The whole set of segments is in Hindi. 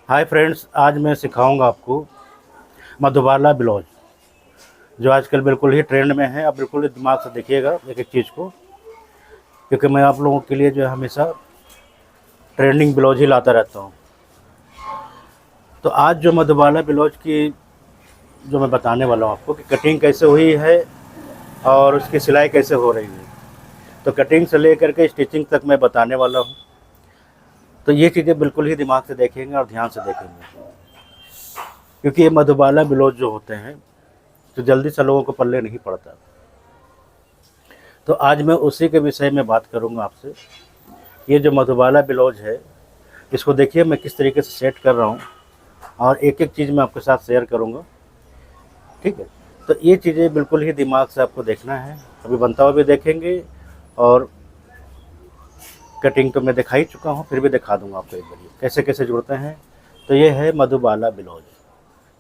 हाय फ्रेंड्स, आज मैं सिखाऊंगा आपको मधुबाला ब्लाउज, जो आजकल बिल्कुल ही ट्रेंड में है। आप बिल्कुल ही दिमाग से देखिएगा एक एक चीज़ को, क्योंकि मैं आप लोगों के लिए जो है हमेशा ट्रेंडिंग ब्लाउज ही लाता रहता हूँ। तो आज जो मधुबाला ब्लाउज की जो मैं बताने वाला हूँ आपको कि कटिंग कैसे हुई है और उसकी सिलाई कैसे हो रही है, तो कटिंग से लेकर के स्टिचिंग तक मैं बताने वाला हूँ। तो ये चीज़ें बिल्कुल ही दिमाग से देखेंगे और ध्यान से देखेंगे, क्योंकि ये मधुबाला ब्लाउज जो होते हैं तो जल्दी से लोगों को पल्ले नहीं पड़ता। तो आज मैं उसी के विषय में बात करूंगा आपसे। ये जो मधुबाला ब्लाउज है, इसको देखिए मैं किस तरीके से सेट कर रहा हूँ और एक एक चीज़ मैं आपके साथ शेयर करूँगा, ठीक है। तो ये चीज़ें बिल्कुल ही दिमाग से आपको देखना है। अभी बनता हुआ भी देखेंगे और कटिंग तो मैं दिखा ही चुका हूँ, फिर भी दिखा दूँगा आपको एक बार कैसे कैसे जुड़ते हैं। तो ये है मधुबाला ब्लाउज।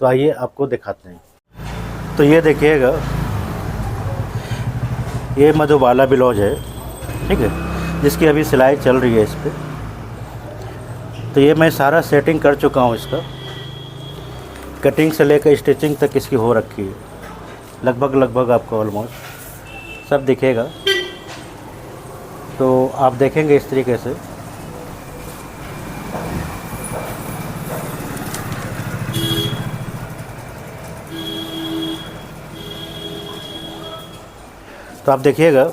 तो आइए आपको दिखाते हैं। तो ये देखिएगा, ये मधुबाला ब्लाउज है, ठीक है, जिसकी अभी सिलाई चल रही है इस पर। तो ये मैं सारा सेटिंग कर चुका हूँ इसका, कटिंग से लेकर स्टिचिंग तक इसकी हो रखी है। लगभग आपको ऑलमोस्ट सब दिखेगा। तो आप देखेंगे इस तरीके से। तो आप देखिएगा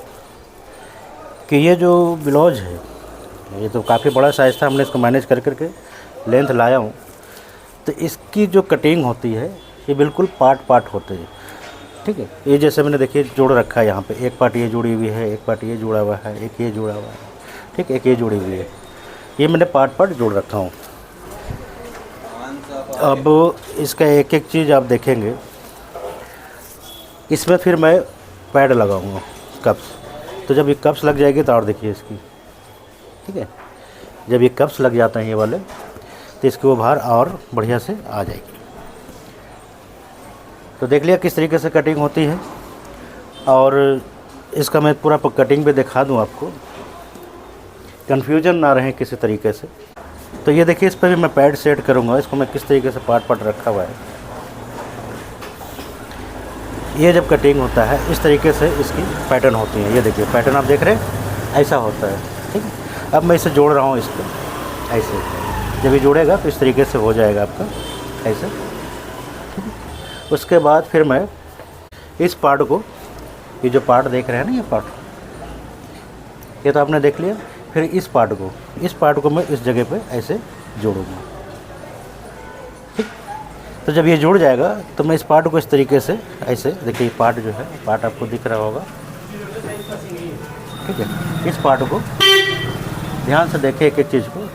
कि ये जो ब्लाउज है, ये तो काफ़ी बड़ा साइज़ था, हमने इसको मैनेज कर करके लेंथ लाया हूँ। तो इसकी जो कटिंग होती है ये बिल्कुल पार्ट पार्ट होते हैं, ठीक है। ये जैसे मैंने देखिए जोड़ रखा है यहाँ पे, एक पार्ट ये जुड़ी हुई है, एक पार्ट ये जुड़ा हुआ है, एक ये जुड़ा हुआ है, ठीक, एक ये जुड़ी हुई है। ये मैंने पार्ट पार्ट जोड़ रखा हूँ। अब इसका एक एक चीज़ आप देखेंगे। इसमें फिर मैं पैड लगाऊंगा, कप्स। तो जब ये कप्स लग जाएगी तो और देखिए इसकी, ठीक है, जब ये कप्स लग जाते हैं ये वाले, तो इसकी उभार और बढ़िया से आ जाएगी। तो देख लिया किस तरीके से कटिंग होती है, और इसका मैं पूरा कटिंग भी दिखा दूं आपको, कन्फ्यूजन ना रहे किसी तरीके से। तो ये देखिए, इस पर भी मैं पैड सेट करूँगा। इसको मैं किस तरीके से पार्ट पार्ट रखा हुआ है। ये जब कटिंग होता है इस तरीके से इसकी पैटर्न होती है। ये देखिए पैटर्न आप देख रहे हैं, ऐसा होता है, ठीक है। अब मैं इसे जोड़ रहा हूँ इसको ऐसे। जब ये जुड़ेगा तो इस तरीके से हो जाएगा आपका ऐसे, ठीक है। उसके बाद फिर मैं इस पार्ट को, ये जो पार्ट देख रहे हैं ना, ये पार्ट, ये तो आपने देख लिया। फिर इस पार्ट को मैं इस जगह पे ऐसे जोड़ूंगा, ठीक। तो जब ये जुड़ जाएगा तो मैं इस पार्ट को इस तरीके से ऐसे, देखिए पार्ट जो है, पार्ट आपको दिख रहा होगा, ठीक है। इस पार्ट को ध्यान से देखिए एक एक चीज़ को।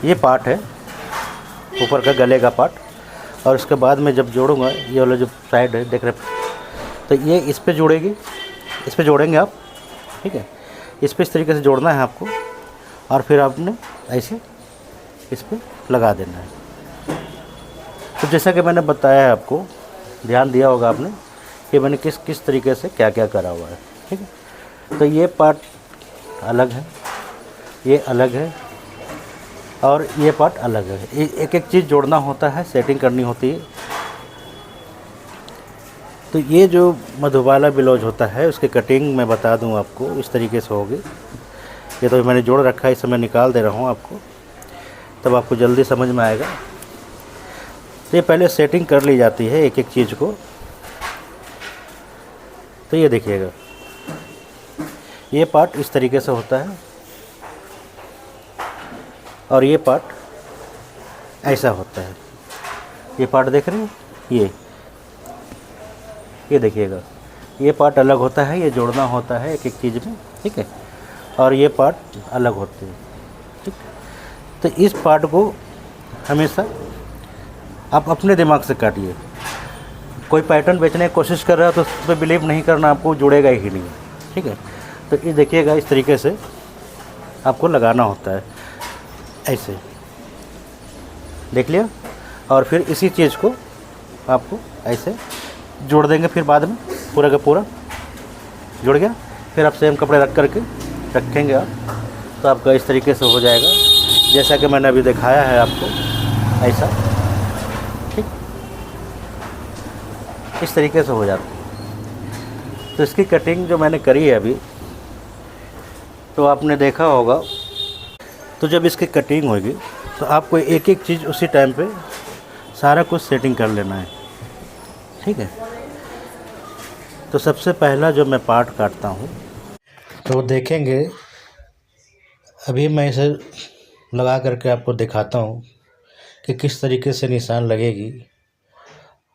ये पार्ट है ऊपर का गले का पार्ट, और उसके बाद में जब जोड़ूंगा, ये वाला जो साइड है देख रहे, तो ये इस पे जुड़ेगी, इस पे जोड़ेंगे आप, ठीक है। इस पे इस तरीके से जोड़ना है आपको, और फिर आपने ऐसे इस पे लगा देना है। तो जैसा कि मैंने बताया है आपको, ध्यान दिया होगा आपने कि मैंने किस किस तरीके से क्या क्या करा हुआ है, ठीक है। तो ये पार्ट अलग है, ये अलग है, और ये पार्ट अलग है। एक एक चीज़ जोड़ना होता है, सेटिंग करनी होती है। तो ये जो मधुबाला ब्लाउज होता है उसकी कटिंग मैं बता दूं आपको, इस तरीके से होगी। ये तो मैंने जोड़ रखा है, इसे मैं निकाल दे रहा हूँ आपको, तब आपको जल्दी समझ में आएगा। तो ये पहले सेटिंग कर ली जाती है एक एक चीज़ को। तो ये देखिएगा, ये पार्ट इस तरीके से होता है, और ये पार्ट ऐसा होता है। ये पार्ट देख रहे हैं, ये देखिएगा, ये पार्ट अलग होता है, ये जोड़ना होता है एक एक चीज़ में, ठीक है। और ये पार्ट अलग होते हैं, ठीक। तो इस पार्ट को हमेशा आप अपने दिमाग से काटिए। कोई पैटर्न बेचने की कोशिश कर रहा है तो उस पर बिलीव नहीं करना, आपको जुड़ेगा ही नहीं, ठीक है। तो ये देखिएगा, इस तरीके से आपको लगाना होता है ऐसे, देख लिया। और फिर इसी चीज़ को आपको ऐसे जोड़ देंगे, फिर बाद में पूरा का पूरा जुड़ गया। फिर आप सेम कपड़े रख करके रखेंगे आप, तो आपका इस तरीके से हो जाएगा, जैसा कि मैंने अभी दिखाया है आपको, ऐसा ठीक इस तरीके से हो जाता है। तो इसकी कटिंग जो मैंने करी है अभी, तो आपने देखा होगा, तो जब इसकी कटिंग होगी तो आपको एक एक चीज़ उसी टाइम पे सारा कुछ सेटिंग कर लेना है, ठीक है। तो सबसे पहला जो मैं पार्ट काटता हूँ तो देखेंगे, अभी मैं इसे लगा करके आपको दिखाता हूँ कि किस तरीके से निशान लगेगी,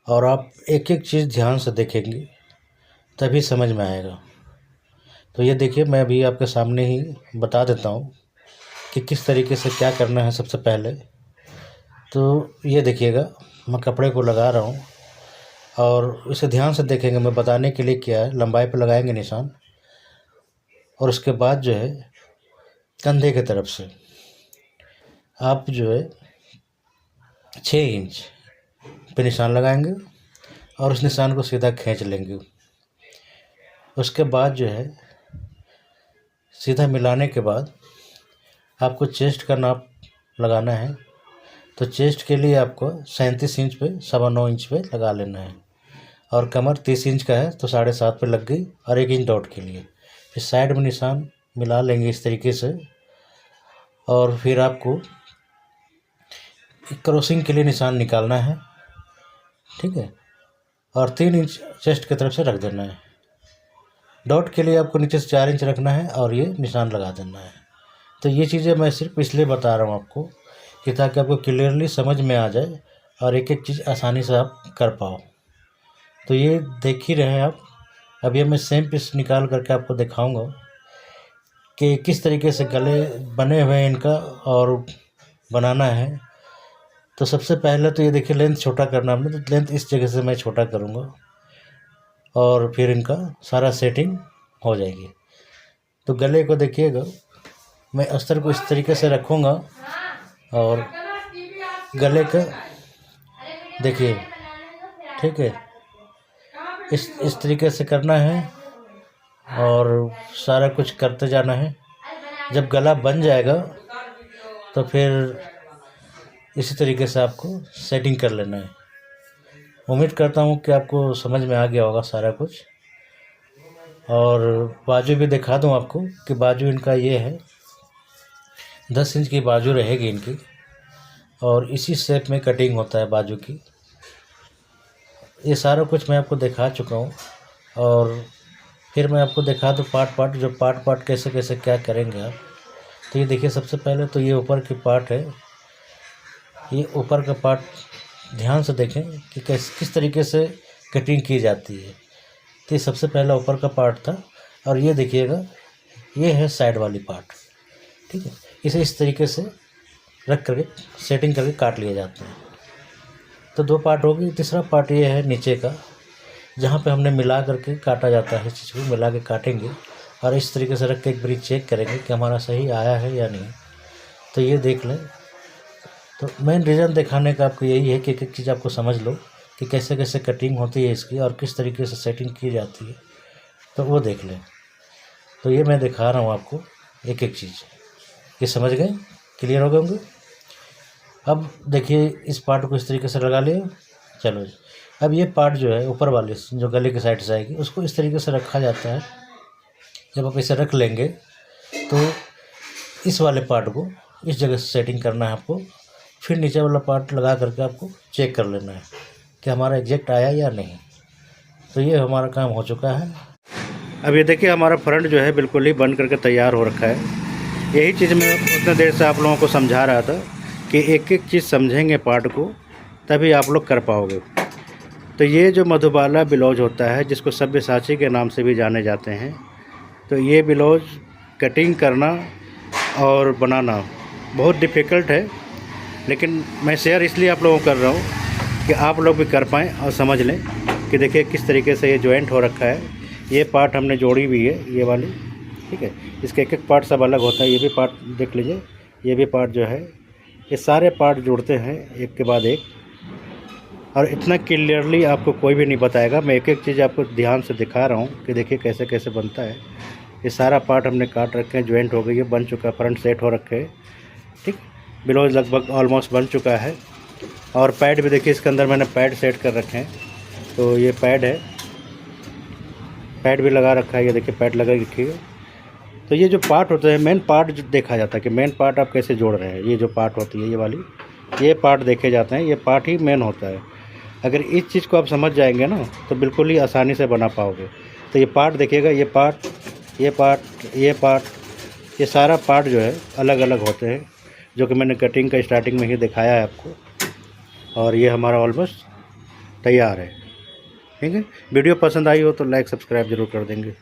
और आप एक एक चीज़ ध्यान से देखेंगे तभी समझ में आएगा। तो ये देखिए, मैं अभी आपके सामने ही बता देता हूँ कि किस तरीके से क्या करना है। सबसे पहले तो ये देखिएगा, मैं कपड़े को लगा रहा हूँ और इसे ध्यान से देखेंगे। मैं बताने के लिए क्या है, लंबाई पर लगाएंगे निशान, और उसके बाद जो है कंधे की तरफ से आप जो है 6 इंच पे निशान लगाएंगे और उस निशान को सीधा खींच लेंगे। उसके बाद जो है सीधा मिलाने के बाद आपको चेस्ट का नाप लगाना है। तो चेस्ट के लिए आपको 37 इंच पे 9.25 इंच पे लगा लेना है, और कमर 30 इंच का है तो 7.5 पे लग गई, और 1 इंच डॉट के लिए। फिर साइड में निशान मिला लेंगे इस तरीके से, और फिर आपको क्रॉसिंग के लिए निशान निकालना है, ठीक है। और 3 इंच चेस्ट की तरफ से रख देना है। डॉट के लिए आपको नीचे से 4 इंच रखना है और ये निशान लगा देना है। तो ये चीज़ें मैं सिर्फ इसलिए बता रहा हूँ आपको कि ताकि आपको क्लियरली समझ में आ जाए और एक एक चीज़ आसानी से आप कर पाओ। तो ये देख ही रहे हैं आप। अभी मैं सेम पीस निकाल करके आपको दिखाऊंगा कि किस तरीके से गले बने हुए हैं इनका और बनाना है। तो सबसे पहले तो ये देखिए, लेंथ छोटा करना हमने, तो लेंथ इस जगह से मैं छोटा करूँगा और फिर इनका सारा सेटिंग हो जाएगी। तो गले को देखिएगा, मैं अस्तर को इस तरीके से रखूँगा और गले का देखिए, ठीक है, इस तरीके से करना है और सारा कुछ करते जाना है। जब गला बन जाएगा तो फिर इसी तरीके से आपको सेटिंग कर लेना है। उम्मीद करता हूँ कि आपको समझ में आ गया होगा सारा कुछ। और बाजू भी दिखा दूँ आपको कि बाजू इनका ये है, 10 इंच की बाजू रहेगी इनकी, और इसी शेप में कटिंग होता है बाजू की। ये सारा कुछ मैं आपको दिखा चुका हूँ, और फिर मैं आपको दिखा दूँ पार्ट जो पार्ट कैसे कैसे क्या करेंगे आप। तो ये देखिए, सबसे पहले तो ये ऊपर की पार्ट है, ये ऊपर का पार्ट ध्यान से देखें कि किस तरीके से कटिंग की जाती है। तो ये सबसे पहला ऊपर का पार्ट था, और ये देखिएगा, ये है साइड वाली पार्ट, ठीक है। इसे इस तरीके से रख करके सेटिंग करके काट लिए जाते हैं। तो 2 पार्ट हो गई। तीसरा पार्ट ये है नीचे का, जहाँ पे हमने मिला करके काटा जाता है। इस चीज़ को मिला के काटेंगे और इस तरीके से रख के एक बारी चेक करेंगे कि हमारा सही आया है या नहीं। तो ये देख लें। तो मेन रीज़न दिखाने का आपको यही है कि एक एक चीज़ आपको समझ लो कि कैसे कैसे कटिंग होती है इसकी और किस तरीके से सेटिंग की जाती है, तो वो देख लें। तो ये मैं दिखा रहा हूँ आपको एक एक चीज़। ये समझ गए? क्लियर हो गए होंगे? अब देखिए, इस पार्ट को इस तरीके से लगा लिया। चलो जी, अब ये पार्ट जो है ऊपर वाले जो गले की साइड से आएगी, उसको इस तरीके से रखा जाता है। जब आप इसे रख लेंगे तो इस वाले पार्ट को इस जगह से सेटिंग करना है आपको। फिर नीचे वाला पार्ट लगा करके आपको चेक कर लेना है कि हमारा एग्जैक्ट आया या नहीं। तो ये हमारा काम हो चुका है। अब ये देखिए, हमारा फ्रंट जो है बिल्कुल ही बन करके तैयार हो रखा है। यही चीज़ मैं उतने देर से आप लोगों को समझा रहा था कि एक एक चीज़ समझेंगे पार्ट को, तभी आप लोग कर पाओगे। तो ये जो मधुबाला ब्लाउज होता है, जिसको सब्यसाची के नाम से भी जाने जाते हैं, तो ये ब्लाउज कटिंग करना और बनाना बहुत डिफ़िकल्ट है, लेकिन मैं शेयर इसलिए आप लोगों को कर रहा हूँ कि आप लोग भी कर पाएँ और समझ लें कि देखिए किस तरीके से ये जॉइंट हो रखा है। ये पार्ट हमने जोड़ी भी है, ये वाली, ठीक है। इसके एक एक पार्ट सब अलग होता है। ये भी पार्ट देख लीजिए, ये भी पार्ट जो है, ये सारे पार्ट जुड़ते हैं एक के बाद एक, और इतना क्लियरली आपको कोई भी नहीं बताएगा। मैं एक एक चीज़ आपको ध्यान से दिखा रहा हूँ कि देखिए कैसे कैसे बनता है। ये सारा पार्ट हमने काट रखे हैं, ज्वाइंट हो गई है, बन चुका है, फ्रंट सेट हो रखे हैं। ठीक, ब्लाउज लगभग ऑलमोस्ट बन चुका है। और पैड भी देखिए, इसके अंदर मैंने पैड सेट कर रखे हैं। तो ये पैड है, पैड भी लगा रखा है, ये देखिए पैड लगा रखी है। तो ये जो पार्ट होता है, मेन पार्ट जो देखा जाता है कि मेन पार्ट आप कैसे जोड़ रहे हैं। ये जो पार्ट होती है, ये वाली, ये पार्ट देखे जाते हैं, ये पार्ट ही मेन होता है। अगर इस चीज़ को आप समझ जाएंगे ना तो बिल्कुल ही आसानी से बना पाओगे। तो ये पार्ट देखिएगा, ये पार्ट, ये पार्ट, ये पार्ट, ये सारा पार्ट जो है अलग अलग होते हैं, जो कि मैंने कटिंग का स्टार्टिंग में ही दिखाया है आपको। और ये हमारा ऑलमोस्ट तैयार है। ठीक है, वीडियो पसंद आई हो तो लाइक सब्सक्राइब ज़रूर कर देंगे।